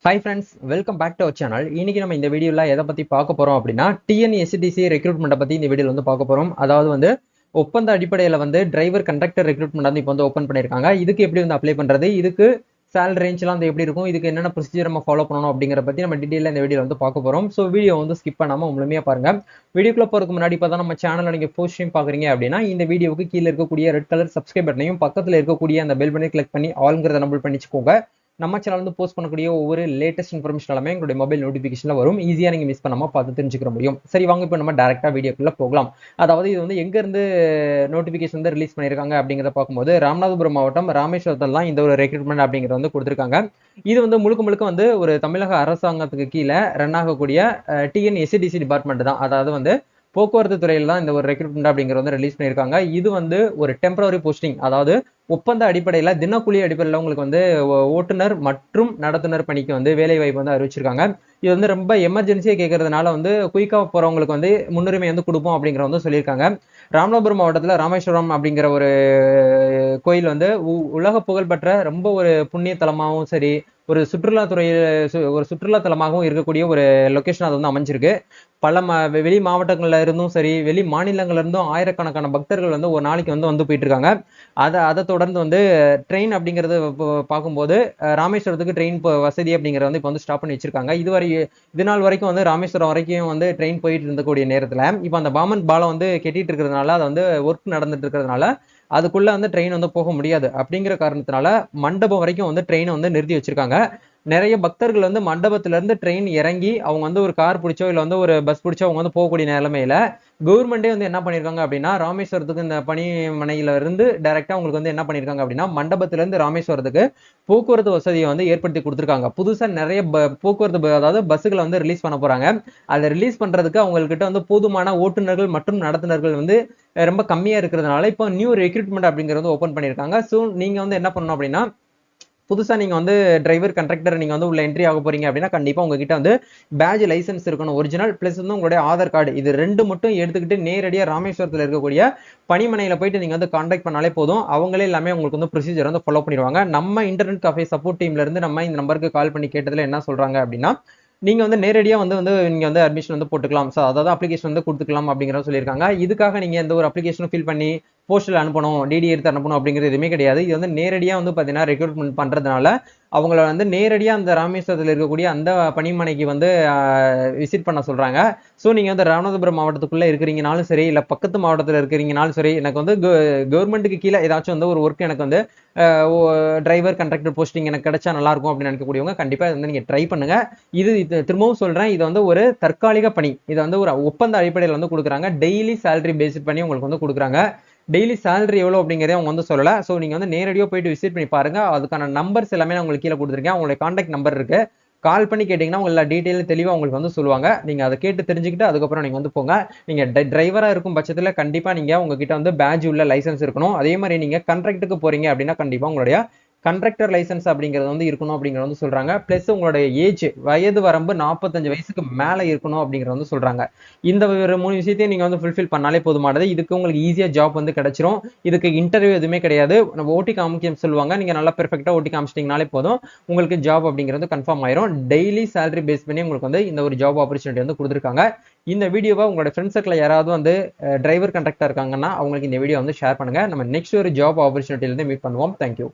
Hi friends, welcome back to our channel. இன்னைக்கு நம்ம இந்த வீடியோல எதை பத்தி பார்க்க போறோம் அப்படின்னா TNSTC ரெக்ரூட்மெண்ட் பத்தி இந்த வீடியோல வந்து பார்க்க போறோம். அதாவது வந்து ஒப்பந்த அடிப்படையில வந்து டிரைவர் கண்டக்டர் ரெக்ரூட்மெண்ட் வந்து இப்போ வந்து ஓபன் பண்ணிருக்காங்க. இதுக்கு எப்படி வந்து அப்ளை பண்றது, இதுக்கு சேலரி ரேஞ்ச்லாம் வந்து எப்படி இருக்கும், இதுக்கு என்னென்ன ப்ரொசீஜர் நம்ம ஃபாலோ பண்ணணும் அப்படிங்கிற பத்தி நம்ம டீடைலா இந்த வீடியோல வந்து பார்க்க போறோம். ஸோ வீடியோ வந்து ஸ்கிப் பண்ணாம முழுமையா பாருங்க. வீடியோக்குள்ள போறதுக்கு முன்னாடி இப்போ தான் நம்ம சேனல்ல நீங்க ஃபர்ஸ்ட் டைம் பாக்குறீங்க அப்படின்னா இந்த வீடியோவுக்கு கீழே இருக்கக்கூடிய ரெட் கலர் சப்ஸ்கிரைப் பட்டனையும் பக்கத்துல இருக்கக்கூடிய அந்த பெல் பட்டனை கிளிக் பண்ணி ஆல்ங்கிறத நம்பர் பண்ணிச்சுக்கோங்க. நம்ம சேனல் வந்து போஸ்ட் பண்ணக்கூடிய ஒவ்வொரு லேட்டஸ்ட் இன்ஃபர்மேஷன் எல்லாமே எங்களுடைய மொபைல் நோட்டிஃபிகேஷன்ல வரும். ஈஸியா நீங்க மிஸ் பண்ணாம பார்த்து தெரிஞ்சுக்க முடியும். சரி, வாங்க இப்போ நம்ம டைரக்டா வீடியோக்குள்ள போகலாம். அதாவது இது வந்து எங்க இருந்து நோட்டிஃபிகேஷன் வந்து ரிலீஸ் பண்ணிருக்காங்க அப்படிங்கறத பார்க்கும்போது ராமநாதபுரம் மாவட்டம் ராமேஸ்வரத்தில் தான் இந்த ஒரு ரெக்ரூட்மெண்ட் அப்படிங்கறத வந்து கொடுத்திருக்காங்க. இது வந்து முழுக்க முழுக்க வந்து ஒரு தமிழக அரசாங்கத்துக்கு கீழே ரன் ஆகக்கூடிய TNSTC டிபார்ட்மெண்ட் தான். அதாவது வந்து போக்குவரத்து துறையில் தான் இந்த ஒரு ரெக்ரூட்மெண்ட் அப்படிங்கிறது வந்து ரிலீஸ் பண்ணியிருக்காங்க. இது வந்து ஒரு டெம்பரரி போஸ்டிங், அதாவது ஒப்பந்த அடிப்படையில் தினக்கூலி அடிப்படையில் உங்களுக்கு வந்து ஓட்டுநர் மற்றும் நடத்துனர் பணிக்கு வந்து வேலை வாய்ப்பு வந்து அறிவிச்சிருக்காங்க. இது வந்து ரொம்ப எமர்ஜென்சியா கேட்கறதுனால வந்து குயிக்கா போறவங்களுக்கு வந்து முன்னுரிமை வந்து கொடுப்போம் அப்படிங்கிற வந்து சொல்லியிருக்காங்க. ராமநாதபுரம் மாவட்டத்தில் ராமேஸ்வரம் அப்படிங்கிற ஒரு கோயில் வந்து உலக புகழ்பெற்ற ரொம்ப ஒரு புண்ணிய தலமாகவும் சரி, ஒரு சுற்றுலா தலமாகவும் இருக்கக்கூடிய ஒரு லொகேஷன் அது வந்து அமைஞ்சிருக்கு. பல வெளி மாவட்டங்கள்ல இருந்தும் சரி, வெளி மாநிலங்கள்ல இருந்தும் ஆயிரக்கணக்கான பக்தர்கள் வந்து ஒரு நாளைக்கு வந்து போயிட்டு இருக்காங்க. அதை தொடர்ந்து வந்து ட்ரெயின் அப்படிங்கிறது பார்க்கும்போது ராமேஸ்வரத்துக்கு ட்ரெயின் வசதி அப்படிங்கிறத வந்து இப்போ வந்து ஸ்டாப் பண்ணி வச்சிருக்காங்க. இது நாள் வரைக்கும் வந்து ராமேஸ்வரம் வரைக்கும் வந்து ட்ரெயின் போயிட்டு இருந்தக்கூடிய நேரத்தில் இப்போ அந்த பாமன் பாலம் வந்து கெட்டிட்டு இருக்கிறதுனால, அது வந்து ஒர்க் நடந்துட்டு இருக்கிறதுனால அதுக்குள்ள வந்து ட்ரெயின் வந்து போக முடியாது. அப்படிங்கிற காரணத்தினால மண்டபம் வரைக்கும் வந்து ட்ரெயினை வந்து நிறுத்தி வச்சிருக்காங்க. நிறைய பக்தர்கள் வந்து மண்டபத்துல இருந்து ட்ரெயின் இறங்கி அவங்க வந்து ஒரு கார் பிடிச்சோ இல்ல வந்து ஒரு பஸ் பிடிச்சோ அவங்க வந்து போகக்கூடிய நிலைமையில கவர்மெண்டே வந்து என்ன பண்ணிருக்காங்க அப்படின்னா, ராமேஸ்வரத்துக்கு இந்த பணிமனையில இருந்து டைரக்டா உங்களுக்கு வந்து என்ன பண்ணிருக்காங்க அப்படின்னா, மண்டபத்துல இருந்து ராமேஸ்வரத்துக்கு போக்குவரத்து வசதியை வந்து ஏற்படுத்தி கொடுத்துருக்காங்க. புதுசா நிறைய போக்குவரத்து அதாவது பஸ்ஸுகளை வந்து ரிலீஸ் பண்ண போறாங்க. அதை ரிலீஸ் பண்றதுக்கு அவங்ககிட்ட வந்து போதுமான ஓட்டுநர்கள் மற்றும் நடத்துனர்கள் வந்து ரொம்ப கம்மியா இருக்கிறதுனால இப்போ நியூ ரெக்ரூட்மெண்ட் அப்படிங்கிறது ஓபன் பண்ணிருக்காங்க. ஸோ நீங்க வந்து என்ன பண்ணணும் அப்படின்னா, புதுசா நீங்க வந்து டிரைவர் கண்டக்டர் நீங்க வந்து உள்ள என்ட்ரி ஆக போறீங்க அப்படின்னா கண்டிப்பா உங்ககிட்ட வந்து பேட்ஜ் லைசன்ஸ் இருக்கணும், ஒரிஜினல் பிளஸ் வந்து உங்களுடைய ஆதார் கார்டு. இது ரெண்டு மட்டும் எடுத்துக்கிட்டு நேரடியா ராமேஸ்வரத்தில் இருக்கக்கூடிய பணிமனையில போயிட்டு நீங்க வந்து கான்டாக்ட் பண்ணாலே போதும். அவங்களே எல்லாமே உங்களுக்கு வந்து ப்ரொசீஜர் வந்து ஃபாலோ பண்ணிடுவாங்க. நம்ம இன்டர்நெட் கஃபே சப்போர்ட் டீம்ல இருந்து நம்ம இந்த நம்பருக்கு கால் பண்ணி கேட்டதுல என்ன சொல்றாங்க அப்படின்னா, நீங்க வந்து நேரடியா வந்து நீங்க வந்து அட்மிஷன் வந்து போட்டுக்கலாம், அதாவது அப்ளிகேஷன் வந்து கொடுத்துக்கலாம் அப்படிங்கிறத சொல்லியிருக்காங்க. இதுக்காக நீங்க எந்த ஒரு அப்ளிகேஷனும் ஃபில் பண்ணி போஸ்டல் அனுப்பணும், டிடி எடுத்து அனுப்பணும் அப்படிங்கிறது எதுவுமே கிடையாது. இது வந்து நேரடியா வந்து பாத்தீங்கன்னா ரெக்ரூட்மெண்ட் பண்றதுனால அவங்கள வந்து நேரடியா அந்த ராமேஸ்வரத்தில் இருக்கக்கூடிய அந்த பணிமனைக்கு வந்து விசிட் பண்ண சொல்றாங்க. ஸோ நீங்க வந்து ராமநாதபுரம் மாவட்டத்துக்குள்ள இருக்கிறீங்கனாலும் சரி, இல்ல பக்கத்து மாவட்டத்தில் இருக்கிறீங்கனாலும் சரி, எனக்கு வந்து கவர்மெண்ட்டுக்கு கீழே ஏதாச்சும் வந்து ஒரு ஒர்க் எனக்கு வந்து டிரைவர் கண்டக்டர் போஸ்டிங் எனக்கு கிடைச்சா நல்லா இருக்கும் அப்படின்னு நினைக்கக்கூடியவங்க கண்டிப்பா வந்து நீங்க ட்ரை பண்ணுங்க. இது திரும்பவும் சொல்றேன், இது வந்து ஒரு தற்காலிக பணி. இது வந்து ஒரு ஒப்பந்த அடிப்படையில் வந்து கொடுக்குறாங்க. டெய்லி சேலரி பேசிட் பண்ணி உங்களுக்கு வந்து கொடுக்குறாங்க. டெய்லி சேலரி எவ்வளோ அப்படிங்கிறதே அவங்க வந்து சொல்லல. ஸோ நீங்க வந்து நேரடியாக போயிட்டு விசிட் பண்ணி பாருங்க. அதுக்கான நம்பர்ஸ் எல்லாமே நான் உங்களுக்கு கீழே கொடுத்துருக்கேன். உங்களுடைய கான்டாக்ட் நம்பர் இருக்கு. கால் பண்ணி கேட்டீங்கன்னா உங்களை டீட்டெயில் தெளிவாக உங்களுக்கு வந்து சொல்லுவாங்க. நீங்க அதை கேட்டு தெரிஞ்சுக்கிட்டு அதுக்கப்புறம் நீங்க வந்து போங்க. நீங்க டிரைவரா இருக்கும் பட்சத்தில் கண்டிப்பா நீங்க உங்ககிட்ட வந்து பேட்ஜ் உள்ள லைசன்ஸ் இருக்கணும். அதே மாதிரி நீங்க கண்ட்ராக்டுக்கு போறீங்க அப்படின்னா கண்டிப்பா உங்களுடைய கண்ட்ராக்டர் லைசன்ஸ் அப்படிங்கிறது வந்து இருக்கணும் அப்படிங்கிறது வந்து சொல்றாங்க. பிளஸ் உங்களுடைய ஏஜ் வயது வரம்பு 45 வயசுக்கு மேல இருக்கணும் அப்படிங்கிறது வந்து சொல்றாங்க. இந்த ஒரு 3 விஷயத்தையும் நீங்க வந்து ஃபுல்ஃபில் பண்ணாலே போதுமானது. இதுக்கு உங்களுக்கு ஈஸியா ஜாப் வந்து கிடைச்சிரும். இதுக்கு இன்டர்வியூ எதுவுமே கிடையாது. நம்ம ஓட்டி காமிக்க சொல்லுவாங்க. நீங்க நல்லா பெர்ஃபெக்ட்டா ஓட்டி காமிச்சிட்டீங்கனாலே போதும், உங்களுக்கு ஜாப் அப்படிங்கிறது கன்ஃபார்ம் ஆயிரும். டெய்லி சேலரி பேஸ் பண்ணி உங்களுக்கு வந்து இந்த ஒரு ஜாப் ஆப்பர்ச்சுனிட்டி வந்து கொடுத்துருக்காங்க. இந்த வீடியோவை உங்களோட ஃப்ரெண்ட்ஸ் சர்க்கிள் யாராவது வந்து டிரைவர் கண்டக்டர் இருக்காங்கன்னா அவங்களுக்கு இந்த வீடியோ வந்து ஷேர் பண்ணுங்க. நம்ம நெக்ஸ்ட் ஒரு ஜாப் ஆப்பர்ச்சுனிட்டில இருந்து மீட் பண்ணுவோம். தேங்க்யூ.